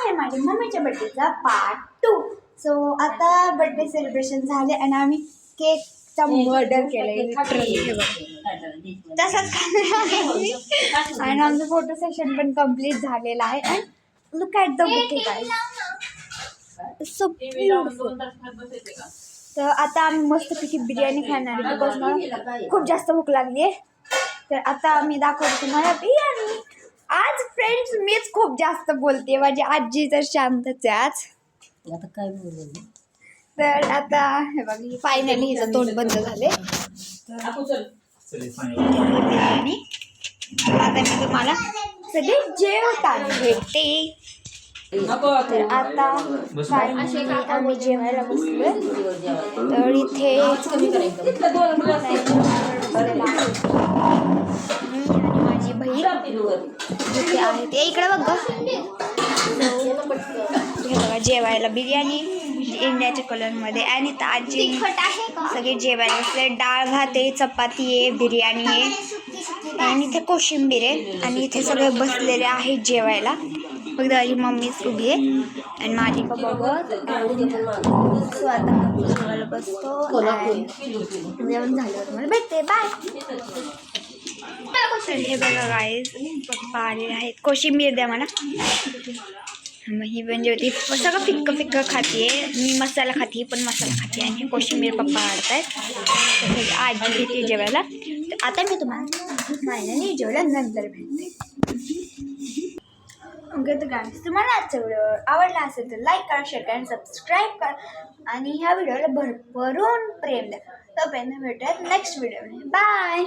आहे माझ्या मम्मीच्या बर्थडेचा पार्ट 2. सो आता बर्थडे सेलिब्रेशन झाले आणि आम्ही केकचा मर्डर केलाय तसंच आणि आमचं फोटो सेशन पण कम्प्लीट झालेलं आहे. And look at the bouquet guys, so beautiful. तर आता आम्ही मस्तपैकी बिर्याणी खाणार आहे बिकॉज मला खूप जास्त भूक लागली आहे. तर आता आम्ही दाखवतो तुम्हाला बिर्याणी. आज फ्रेंड्स मीच खूप जास्त बोलते, माझी आजी तर शांतच आहे आज. आता काय बोलू. तर आता हे बघ फायनली हिचं तोंड बंद झाले. बिर्याणी आता मी तुम्हाला सगळे जेवताना भेटते. तर आता आम्ही जेवायला बसलोय. तर इथे माझी बहीण जिथे आहे ते इकडे बघ. हे बघा जेवायला बिर्याणी इंडियाच्या कलरमध्ये आणि ताजी सगळे जेवायला बसले. डाळ भात आहे, चपाती आहे, बिर्याणी आहे आणि इथे कोशिंबीर आहे आणि इथे सगळे बसलेले आहेत जेवायला. फक्त माझी मम्मीच उभी आहे आणि माझी पप्पा बघ. सो आता जेवायला बसतो. जेवण झाल्यावर मला भेटते. बाय. तर हे बघा गाईज पप्पा आलेले आहेत. कोशिंबीर द्या मला. मग ही म्हणजे होती सगळं फिक्कं फिक्कं खाते. मी मसाला खाते पण मसाला खाते आणि कोशिंबीर पप्पा आणत आहेत. आजी घेते जेवायला. तर आता मी तुम्हाला फायनली जेवल्या नंतर भेटते. ओके तर गाईज तुम्हाला आजचा व्हिडिओ आवडला असेल तर लाईक करा, शेअर करा आणि सबस्क्राईब करा आणि ह्या व्हिडिओला भरभरून प्रेम द्या. तोपर्यंत भेटूयात नेक्स्ट व्हिडिओमध्ये. बाय.